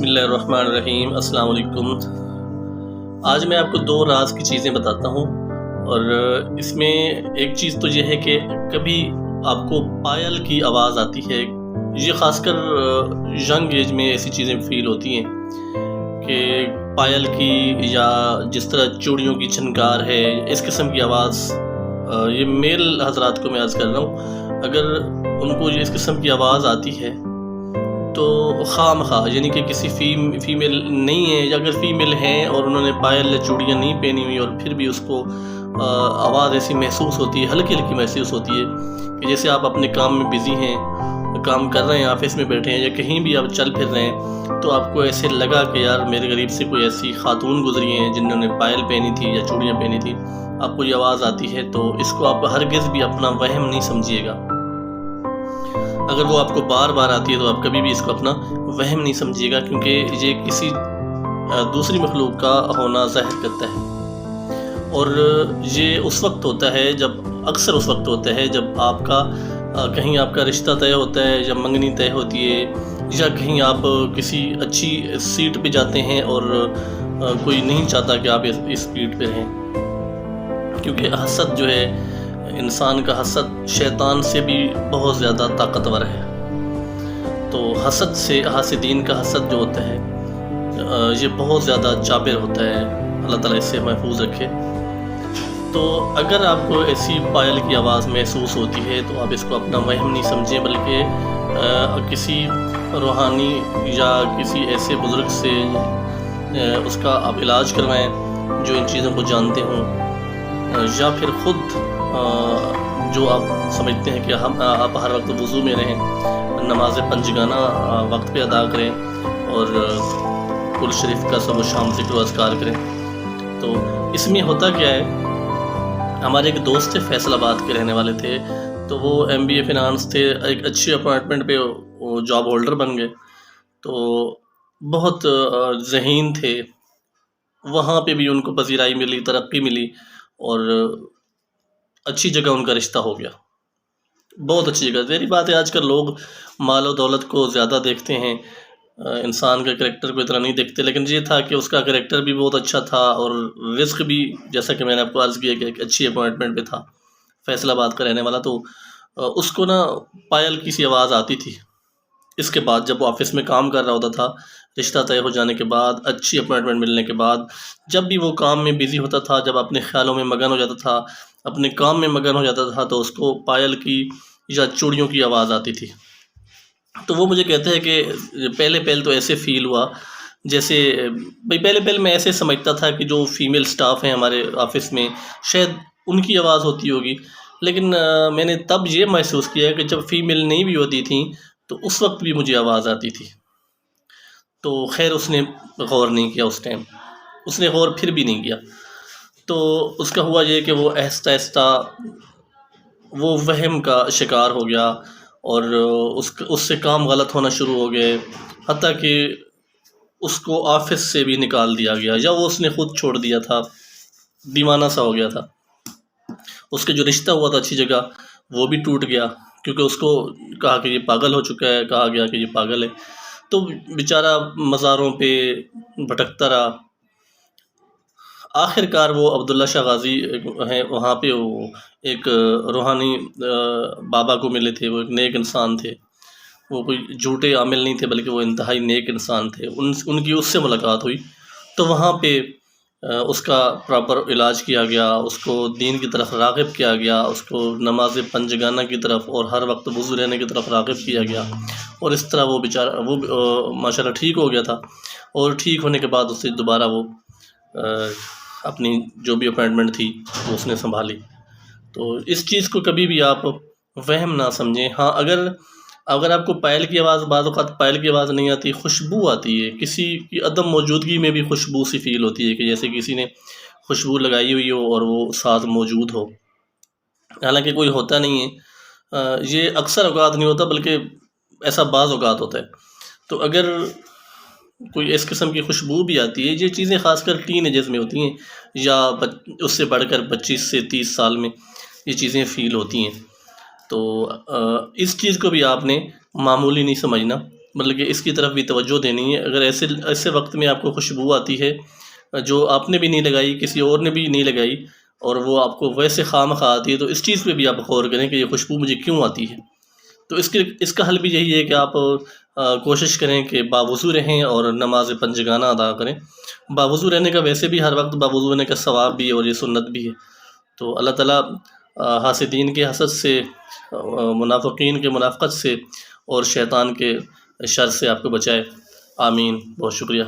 بسم اللہ الرحمن الرحیم۔ السلام علیکم۔ آج میں آپ کو 2 راز کی چیزیں بتاتا ہوں، اور اس میں ایک چیز تو یہ ہے کہ کبھی آپ کو پائل کی آواز آتی ہے۔ یہ خاص کر ینگ ایج میں ایسی چیزیں فیل ہوتی ہیں کہ پائل کی، یا جس طرح چوڑیوں کی چھنکار ہے، اس قسم کی آواز، یہ میل حضرات کو میں عرض کر رہا ہوں، اگر ان کو اس قسم کی آواز آتی ہے تو خواہ مخواہ، یعنی کہ کسی فیمیل نہیں ہے، یا اگر فیمیل ہیں اور انہوں نے پائل یا چوڑیاں نہیں پہنی ہوئی اور پھر بھی اس کو آواز ایسی محسوس ہوتی ہے، ہلکی ہلکی محسوس ہوتی ہے کہ جیسے آپ اپنے کام میں بزی ہیں، کام کر رہے ہیں، آفس میں بیٹھے ہیں یا کہیں بھی آپ چل پھر رہے ہیں، تو آپ کو ایسے لگا کہ یار میرے قریب سے کوئی ایسی خاتون گزری ہیں جنہوں نے پائل پہنی تھی یا چوڑیاں پہنی تھی، آپ کو یہ آواز آتی ہے، تو اس کو آپ ہرگز بھی اپنا وہم نہیں سمجھیے گا۔ اگر وہ آپ کو بار بار آتی ہے تو آپ کبھی بھی اس کو اپنا وہم نہیں سمجھیے گا، کیونکہ یہ کسی دوسری مخلوق کا ہونا ظاہر کرتا ہے۔ اور یہ اس وقت ہوتا ہے جب، اکثر اس وقت ہوتا ہے جب آپ کا کہیں آپ کا رشتہ طے ہوتا ہے، یا منگنی طے ہوتی ہے، یا کہیں آپ کسی اچھی سیٹ پہ جاتے ہیں اور کوئی نہیں چاہتا کہ آپ اس سیٹ پہ رہیں، کیونکہ حسد جو ہے، انسان کا حسد شیطان سے بھی بہت زیادہ طاقتور ہے۔ تو حسد سے، حاسدین کا حسد جو ہوتا ہے، یہ بہت زیادہ جابر ہوتا ہے، اللہ تعالیٰ اس سے محفوظ رکھے۔ تو اگر آپ کو ایسی پائل کی آواز محسوس ہوتی ہے تو آپ اس کو اپنا وہم نہیں سمجھیں، بلکہ کسی روحانی یا کسی ایسے بزرگ سے اس کا آپ علاج کروائیں جو ان چیزوں کو جانتے ہوں، یا پھر خود جو آپ سمجھتے ہیں کہ آپ ہر وقت وضو میں رہیں، نماز پنجگانہ وقت پہ ادا کریں، اور قرآن شریف کا صبح و شام ذکر و اذکار کریں۔ تو اس میں ہوتا کیا ہے، ہمارے ایک دوست تھے، فیصل آباد کے رہنے والے تھے، تو وہ MBA فنانس تھے، ایک اچھی اپوائنٹمنٹ پہ وہ جاب ہولڈر بن گئے، تو بہت ذہین تھے، وہاں پہ بھی ان کو پذیرائی ملی، ترقی ملی، اور اچھی جگہ ان کا رشتہ ہو گیا، بہت اچھی جگہ۔ ظاہری بات ہے آج کل لوگ مال و دولت کو زیادہ دیکھتے ہیں، انسان کا کریکٹر کو اتنا نہیں دیکھتے، لیکن یہ تھا کہ اس کا کریکٹر بھی بہت اچھا تھا، اور رزق بھی، جیسا کہ میں نے آپ کو عرض کیا کہ ایک اچھی اپوائنٹمنٹ پہ تھا، فیصل آباد کا رہنے والا، تو اس کو نا پائل کی سی آواز آتی تھی۔ اس کے بعد جب وہ آفس میں کام کر رہا ہوتا تھا، رشتہ طے ہو جانے کے بعد، اچھی اپوائنٹمنٹ ملنے کے بعد، جب بھی وہ کام میں بزی ہوتا تھا، جب اپنے خیالوں میں مگن ہو جاتا تھا، اپنے کام میں مگن ہو جاتا تھا، تو اس کو پائل کی یا چوڑیوں کی آواز آتی تھی۔ تو وہ مجھے کہتے ہیں کہ پہلے تو ایسے فیل ہوا جیسے، پہلے میں ایسے سمجھتا تھا کہ جو فیمیل سٹاف ہیں ہمارے آفس میں، شاید ان کی آواز ہوتی ہوگی، لیکن میں نے تب یہ محسوس کیا کہ جب فیمیل نہیں بھی ہوتی تھیں تو اس وقت بھی مجھے آواز آتی تھی۔ تو خیر اس نے غور نہیں کیا، اس ٹائم اس نے غور پھر بھی نہیں کیا، تو اس کا ہوا یہ کہ وہ آہستہ آہستہ وہ وہم کا شکار ہو گیا، اور اس سے کام غلط ہونا شروع ہو گئے، حتیٰ کہ اس کو آفس سے بھی نکال دیا گیا، یا وہ اس نے خود چھوڑ دیا تھا، دیوانہ سا ہو گیا تھا۔ اس کے جو رشتہ ہوا تھا اچھی جگہ، وہ بھی ٹوٹ گیا، کیونکہ اس کو کہا کہ یہ پاگل ہو چکا ہے، کہا گیا کہ یہ پاگل ہے، تو بیچارہ مزاروں پہ بھٹکتا رہا۔ آخر کار وہ عبداللہ شاہ غازی ہیں، وہاں پہ وہ ایک روحانی بابا کو ملے تھے، وہ ایک نیک انسان تھے، وہ کوئی جھوٹے عامل نہیں تھے، بلکہ وہ انتہائی نیک انسان تھے۔ ان کی اس سے ملاقات ہوئی، تو وہاں پہ اس کا پراپر علاج کیا گیا، اس کو دین کی طرف راغب کیا گیا، اس کو نماز پنجگانہ کی طرف اور ہر وقت وضو رہنے کی طرف راغب کیا گیا، اور اس طرح وہ بیچارہ، وہ ماشاءاللہ ٹھیک ہو گیا تھا، اور ٹھیک ہونے کے بعد اس سے دوبارہ وہ اپنی جو بھی اپوائنٹمنٹ تھی وہ اس نے سنبھالی۔ تو اس چیز کو کبھی بھی آپ وہم نہ سمجھیں۔ ہاں، اگر آپ کو پائل کی آواز، بعض اوقات پائل کی آواز نہیں آتی، خوشبو آتی ہے، کسی کی عدم موجودگی میں بھی خوشبو سی فیل ہوتی ہے، کہ جیسے کسی نے خوشبو لگائی ہوئی ہو اور وہ ساتھ موجود ہو، حالانکہ کوئی ہوتا نہیں ہے۔ یہ اکثر اوقات نہیں ہوتا، بلکہ ایسا بعض اوقات ہوتا ہے۔ تو اگر کوئی اس قسم کی خوشبو بھی آتی ہے، یہ چیزیں خاص کر ٹین ایجز میں ہوتی ہیں، یا اس سے بڑھ کر 25 سے 30 سال میں یہ چیزیں فیل ہوتی ہیں۔ تو اس چیز کو بھی آپ نے معمولی نہیں سمجھنا، مطلب کہ اس کی طرف بھی توجہ دینی ہے۔ اگر ایسے وقت میں آپ کو خوشبو آتی ہے جو آپ نے بھی نہیں لگائی، کسی اور نے بھی نہیں لگائی، اور وہ آپ کو ویسے خواہ آتی ہے، تو اس چیز پہ بھی آپ غور کریں کہ یہ خوشبو مجھے کیوں آتی ہے۔ تو اس کا حل بھی یہی ہے کہ آپ کوشش کریں کہ باوضو رہیں اور نماز پنجگانہ ادا کریں۔ باوضو رہنے کا ویسے بھی ہر وقت باوضو رہنے کا ثواب بھی ہے اور یہ سنت بھی ہے۔ تو اللہ تعالیٰ حاسدین کے حسد سے، منافقین کے منافقت سے، اور شیطان کے شر سے آپ کو بچائے۔ آمین۔ بہت شکریہ۔